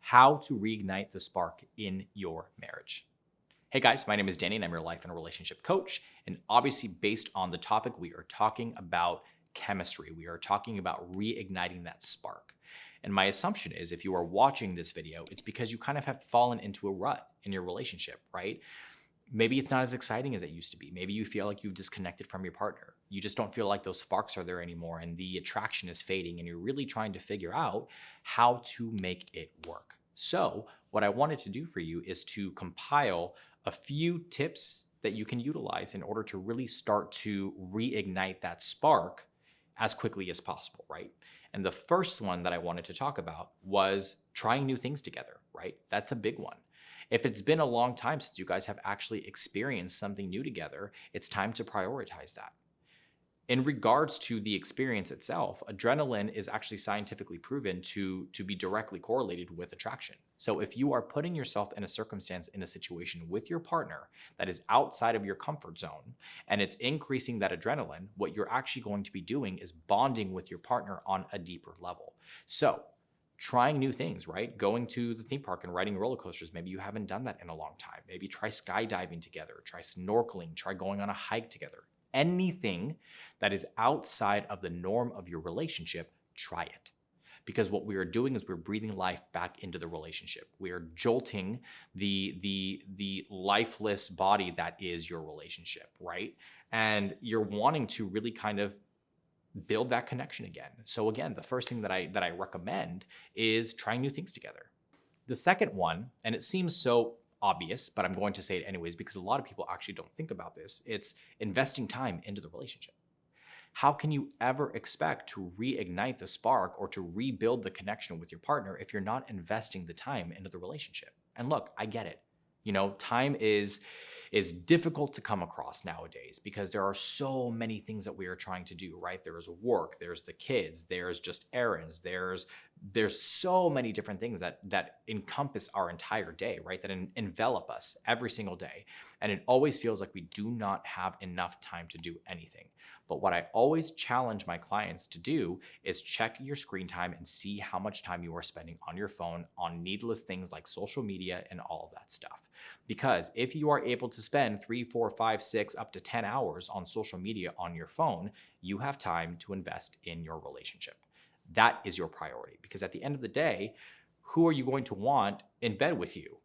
how to reignite the spark in your marriage. Hey guys, my name is Danny and I'm your life and relationship coach. And obviously, based on the topic, we are talking about chemistry. We are talking about reigniting that spark. And my assumption is if you are watching this video, it's because you kind of have fallen into a rut in your relationship, right? Maybe it's not as exciting as it used to be. Maybe you feel like you've disconnected from your partner. You just don't feel like those sparks are there anymore and the attraction is fading and you're really trying to figure out how to make it work. So what I wanted to do for you is to compile a few tips that you can utilize in order to really start to reignite that spark as quickly as possible, right? And the first one that I wanted to talk about was trying new things together, right? That's a big one. If it's been a long time since you guys have actually experienced something new together, it's time to prioritize that. In regards to the experience itself, adrenaline is actually scientifically proven to be directly correlated with attraction. So if you are putting yourself in a circumstance, in a situation with your partner that is outside of your comfort zone and it's increasing that adrenaline, what you're actually going to be doing is bonding with your partner on a deeper level. So trying new things, right? Going to the theme park and riding roller coasters. Maybe you haven't done that in a long time. Maybe try skydiving together, try snorkeling, try going on a hike together. Anything that is outside of the norm of your relationship, try it. Because what we are doing is we're breathing life back into the relationship. We are jolting the lifeless body that is your relationship, right? And you're wanting to really kind of build that connection again. So again, the first thing that I recommend is trying new things together. The second one, and it seems so obvious, but I'm going to say it anyways because a lot of people actually don't think about this, it's investing time into the relationship. How can you ever expect to reignite the spark or to rebuild the connection with your partner if you're not investing the time into the relationship? And look, I get it. Time is difficult to come across nowadays because there are so many things that we are trying to do, right? There's work, there's the kids, there's just errands, there's so many different things that encompass our entire day, right? That envelop us every single day. And it always feels like we do not have enough time to do anything. But what I always challenge my clients to do is check your screen time and see how much time you are spending on your phone, on needless things like social media and all of that stuff. Because if you are able to spend 3, 4, 5, 6, up to 10 hours on social media on your phone, you have time to invest in your relationship. That is your priority. Because at the end of the day, who are you going to want in bed with you?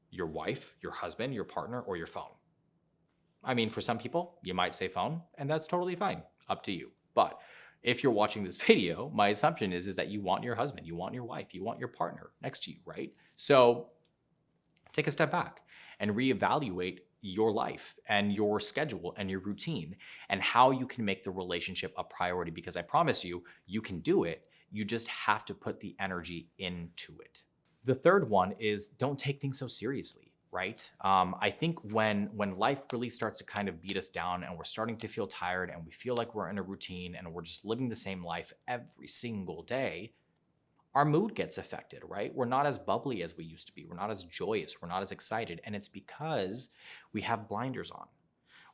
Your wife, your husband, your partner, or your phone? I mean, for some people, you might say phone, and that's totally fine. Up to you. But if you're watching this video, my assumption is that you want your husband, you want your wife, you want your partner next to you, right? So take a step back and reevaluate your life and your schedule and your routine and how you can make the relationship a priority, because I promise you, you can do it. You just have to put the energy into it. The third one is don't take things so seriously, right? I think when life really starts to kind of beat us down and we're starting to feel tired and we feel like we're in a routine and we're just living the same life every single day, our mood gets affected, right? We're not as bubbly as we used to be. We're not as joyous. We're not as excited. And it's because we have blinders on.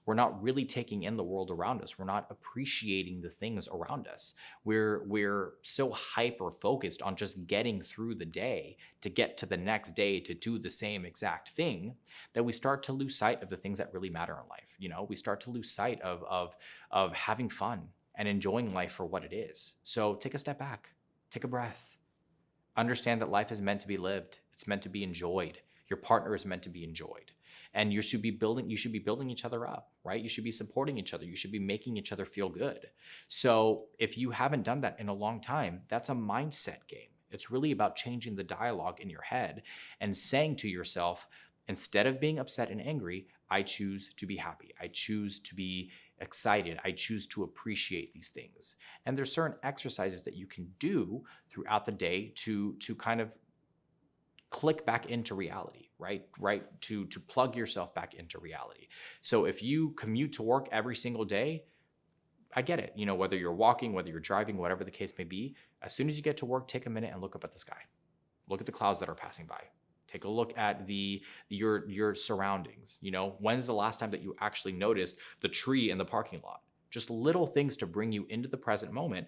We're not really taking in the world around us. We're not appreciating the things around us. We're so hyper focused on just getting through the day to get to the next day to do the same exact thing that we start to lose sight of the things that really matter in life. We start to lose sight of having fun and enjoying life for what it is. So take a step back, take a breath. Understand that life is meant to be lived. It's meant to be enjoyed. Your partner is meant to be enjoyed. And you should be building each other up, right? You should be supporting each other. You should be making each other feel good. So if you haven't done that in a long time, that's a mindset game. It's really about changing the dialogue in your head and saying to yourself, instead of being upset and angry, I choose to be happy. I choose to be excited. I choose to appreciate these things. And there's certain exercises that you can do throughout the day to kind of click back into reality, right? To plug yourself back into reality. So if you commute to work every single day, I get it. Whether you're walking, whether you're driving, whatever the case may be, as soon as you get to work, take a minute and look up at the sky. Look at the clouds that are passing by. Take a look at your surroundings. When's the last time that you actually noticed the tree in the parking lot? Just little things to bring you into the present moment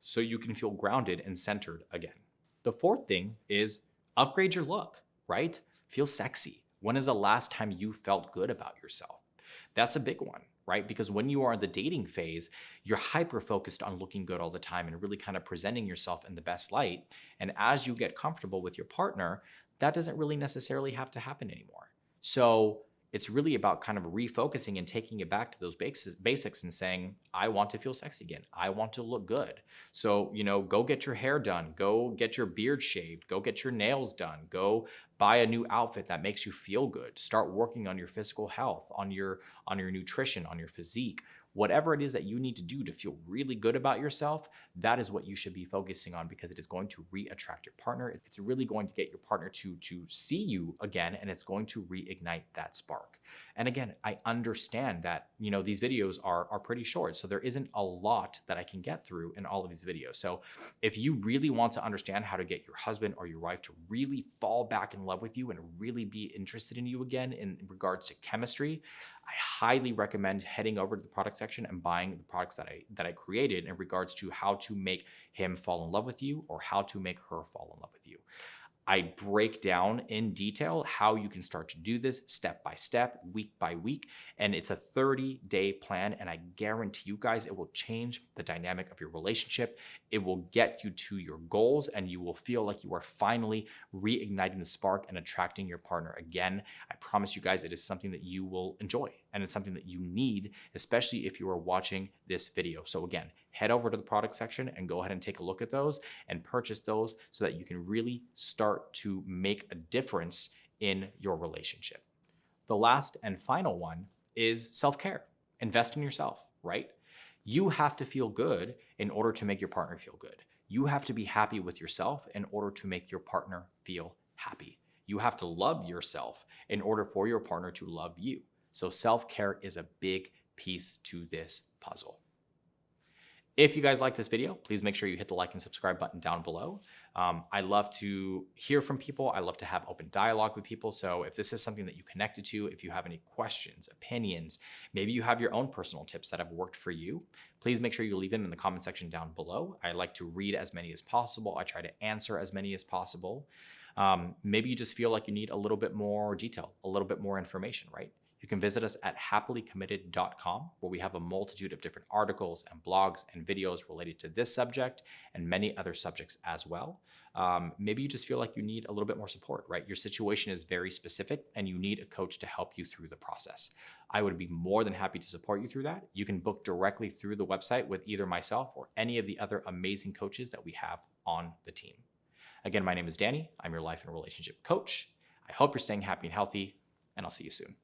so you can feel grounded and centered again. The fourth thing is Upgrade your look, right? Feel sexy. When is the last time you felt good about yourself? That's a big one, right? Because when you are in the dating phase, you're hyper focused on looking good all the time and really kind of presenting yourself in the best light. And as you get comfortable with your partner, that doesn't really necessarily have to happen anymore. So it's really about kind of refocusing and taking it back to those basics and saying, I want to feel sexy again. I want to look good. So, go get your hair done, go get your beard shaved, go get your nails done, go buy a new outfit that makes you feel good. Start working on your physical health, on your nutrition, on your physique. Whatever it is that you need to do to feel really good about yourself, that is what you should be focusing on, because it is going to re-attract your partner. It's really going to get your partner to see you again, and it's going to reignite that spark. And again, I understand that, these videos are pretty short, so there isn't a lot that I can get through in all of these videos. So if you really want to understand how to get your husband or your wife to really fall back in love with you and really be interested in you again in regards to chemistry, I highly recommend heading over to the product section and buying the products that I created in regards to how to make him fall in love with you or how to make her fall in love with you. I break down in detail how you can start to do this step by step, week by week, and it's a 30-day plan, and I guarantee you guys it will change the dynamic of your relationship. It will get you to your goals, and you will feel like you are finally reigniting the spark and attracting your partner again. I promise you guys it is something that you will enjoy, and it's something that you need, especially if you are watching this video. So again, head over to the product section and go ahead and take a look at those and purchase those so that you can really start to make a difference in your relationship. The last and final one is self-care. Invest in yourself, right? You have to feel good in order to make your partner feel good. You have to be happy with yourself in order to make your partner feel happy. You have to love yourself in order for your partner to love you. So self-care is a big piece to this puzzle. If you guys like this video, please make sure you hit the like and subscribe button down below. I love to hear from people. I love to have open dialogue with people. So if this is something that you connected to, if you have any questions, opinions, maybe you have your own personal tips that have worked for you, please make sure you leave them in the comment section down below. I like to read as many as possible. I try to answer as many as possible. Maybe you just feel like you need a little bit more detail, a little bit more information, right? You can visit us at happilycommitted.com, where we have a multitude of different articles and blogs and videos related to this subject and many other subjects as well. Maybe you just feel like you need a little bit more support, right? Your situation is very specific and you need a coach to help you through the process. I would be more than happy to support you through that. You can book directly through the website with either myself or any of the other amazing coaches that we have on the team. Again, my name is Danny. I'm your life and relationship coach. I hope you're staying happy and healthy, and I'll see you soon.